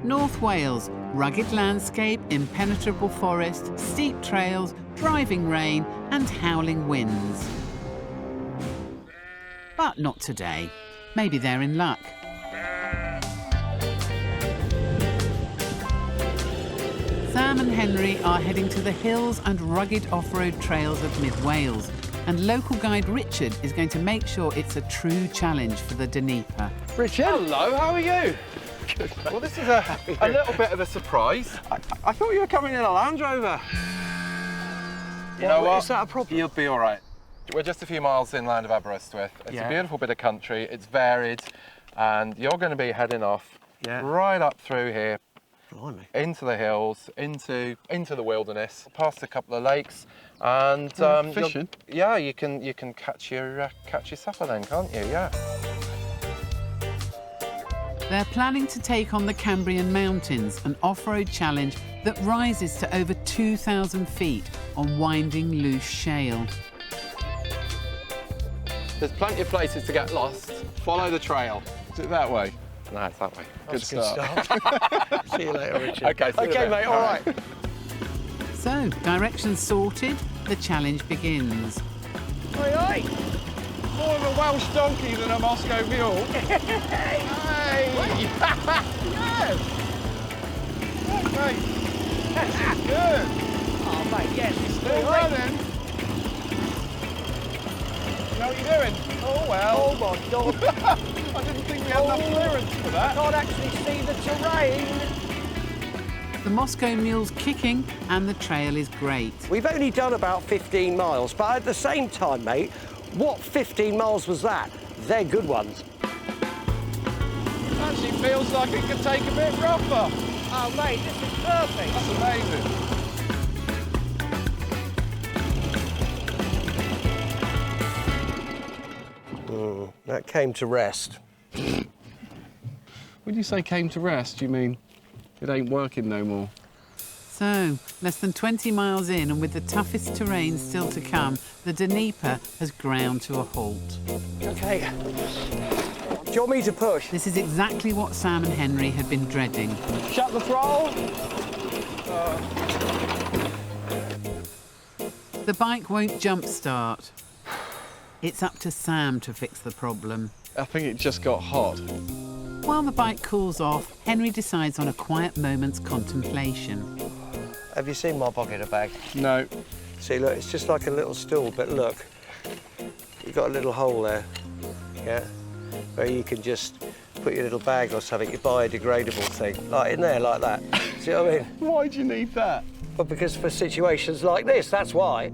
North Wales, rugged landscape, impenetrable forest, steep trails, driving rain and howling winds. But not today. Maybe they're in luck. Sam and Henry are heading to the hills and rugged off-road trails of mid-Wales, and local guide Richard is going to make sure it's a true challenge for the Dnepr. Richard? Hello, how are you? Good. Well, this is a little bit of a surprise. I thought you were coming in a Land Rover. You know what? Is that a problem? You'll be all right. We're just a few miles inland of Aberystwyth. It's a beautiful bit of country. It's varied, and you're going to be heading off right up through here, into the hills, into the wilderness, past a couple of lakes, and fishing. Yeah, you can catch your supper then, can't you? Yeah. They're planning to take on the Cambrian Mountains, an off-road challenge that rises to over 2,000 feet on winding, loose shale. There's plenty of places to get lost. Follow the trail. Is it that way? No, it's that way. Good start. See you later, Richard. Okay, mate, all right. So, directions sorted, the challenge begins. Oi, oi! More of a Welsh donkey than a Moscow mule. Hey! Yes! Right, mate. This is good. Oh, mate, yes, it's Still running. You know what you're doing? Oh, well. Oh, my God. I didn't think we had enough clearance for that. I can't actually see the terrain. The Moscow mule's kicking and the trail is great. We've only done about 15 miles, but at the same time, mate, what 15 miles was that? They're good ones. Actually feels like it could take a bit rougher. Oh, mate, this is perfect. That's amazing. That came to rest. When you say came to rest, you mean it ain't working no more? So, less than 20 miles in and with the toughest terrain still to come, the Dnepr has ground to a halt. OK. Do you want me to push? This is exactly what Sam and Henry had been dreading. Shut the throttle. The bike won't jump start. It's up to Sam to fix the problem. I think it just got hot. While the bike cools off, Henry decides on a quiet moment's contemplation. Have you seen my pocket bag? No. See, look, it's just like a little stool, but look, you've got a little hole there, yeah, where you can just put your little bag or something, your biodegradable thing, like in there, like that. See what I mean? Why do you need that? Well, because for situations like this, that's why.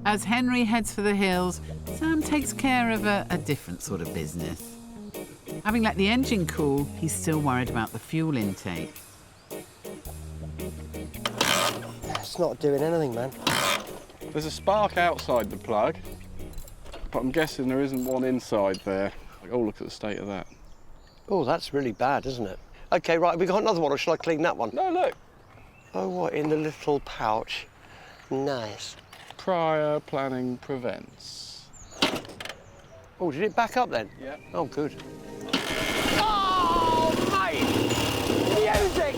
As Henry heads for the hills, Sam takes care of a different sort of business. Having let the engine cool, he's still worried about the fuel intake. It's not doing anything, man. There's a spark outside the plug, but I'm guessing there isn't one inside there. Oh, look at the state of that. Oh, that's really bad, isn't it? OK, right, we got another one, or shall I clean that one? No, look. Oh, what, in the little pouch? Nice. Prior planning prevents. Oh, did it back up then? Yeah. Oh, good. Oh, mate! Music!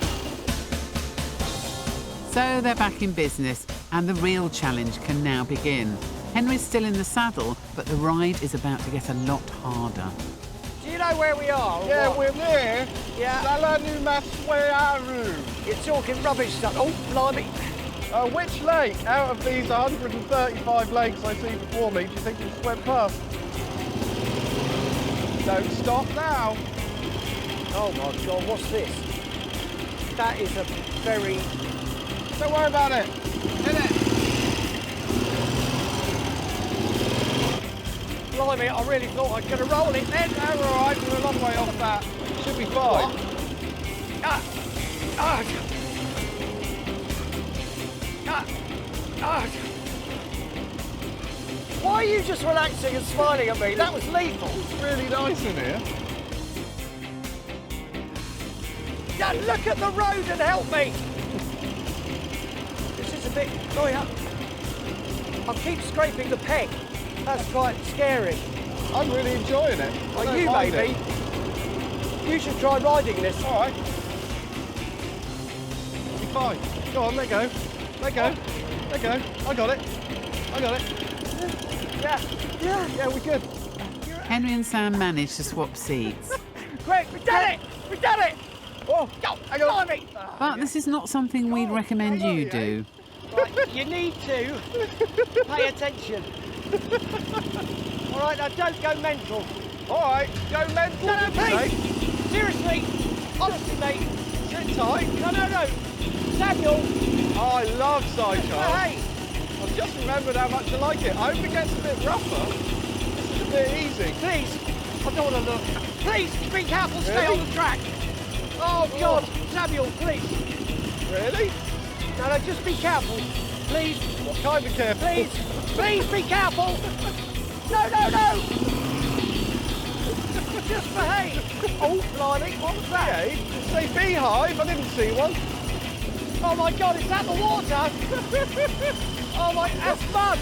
So they're back in business, and the real challenge can now begin. Henry's still in the saddle, but the ride is about to get a lot harder. Do you know where we are? Yeah, what? we're there. Yeah. Salanumaswearu. You're talking rubbish stuff. Oh, blimey. Which lake out of these 135 lakes I see before me do you think you swim past? Don't stop now. Oh, my God, what's this? That is a very... Don't worry about it. Hit it. Blimey, I really thought I was going to roll it then. No, all right, we're a long way off that. Should be fine. Why are you just relaxing and smiling at me? That was lethal. It's really nice in here. Yeah, look at the road and help me. This is a bit... Oh, yeah. I keep scraping the peg. That's quite scary. I'm really enjoying it. Well, you maybe. You should try riding this. All right. fine. Go on, let go. Let go. Let go. I got it. I got it. Yeah, we're good. Henry and Sam managed to swap seats. Quick, we've done it! We've done it! Oh, Go, blimey! But this is not something we'd recommend you do. Right, you need to pay attention. All right, now don't go mental. all right, go mental. No, mate. please! Seriously! Honestly, mate! Sit tight. No! Samuel! Oh, I love sidecar. Hey! I've just remembered how much I like it. I hope it gets a bit rougher. This is a bit easy. Please! I don't want to look. Please, be careful, stay Really? on the track. Oh, God! Samuel, please! Really? No, just be careful. Please! What kind of careful? Please be careful! No! Just behave! Oh, blimey, what was that? Hey, say beehive. I didn't see one. Oh my God, is that the water? Oh my, that's mud!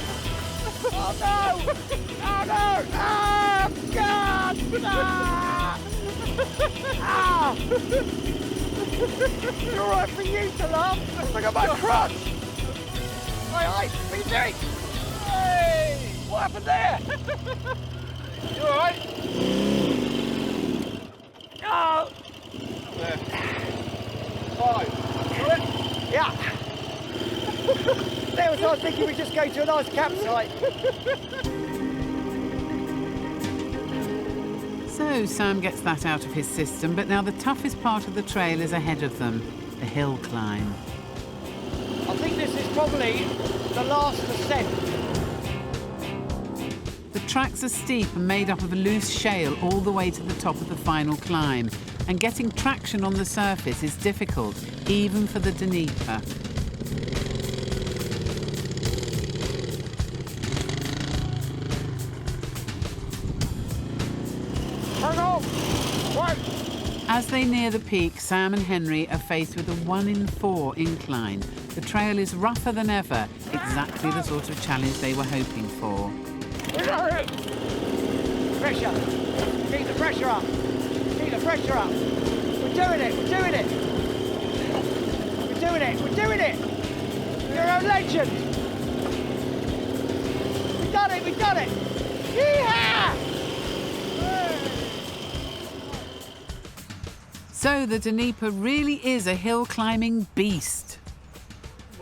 Oh no! Oh no! Oh God! Ah! Ah! It's all right for you to laugh. Look at my crotch! Hey, what are you doing? Hey! What happened there? You all right? Oh! There. Fine. Got it? Yeah. There was I was thinking we'd just go to a nice campsite. So Sam gets that out of his system, but now the toughest part of the trail is ahead of them, the hill climb. I think this is probably the last ascent. The tracks are steep and made up of a loose shale all the way to the top of the final climb, and getting traction on the surface is difficult, even for the Dnepr. Hang on! Right. As they near the peak, Sam and Henry are faced with a 1 in 4 incline. The trail is rougher than ever, exactly the sort of challenge they were hoping for. Pressure. Keep the pressure up. Keep the pressure up. We're doing it. We're doing it. We're doing it. We're doing it. You're a legend. We've done it. We've done it. Yeehaw! So the Dnepr really is a hill climbing beast.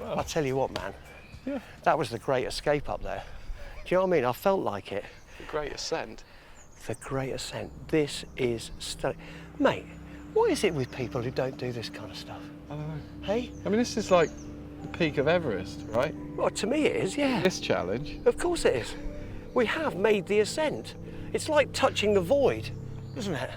I'll tell you what, man. That was the great escape up there. Do you know what I mean? I felt like it. The great ascent. The great ascent. This is stunning. Mate, what is it with people who don't do this kind of stuff? I don't know. Hey? I mean, this is like the peak of Everest, right? Well, to me it is, yeah. This challenge. Of course it is. We have made the ascent. It's like touching the void, isn't it?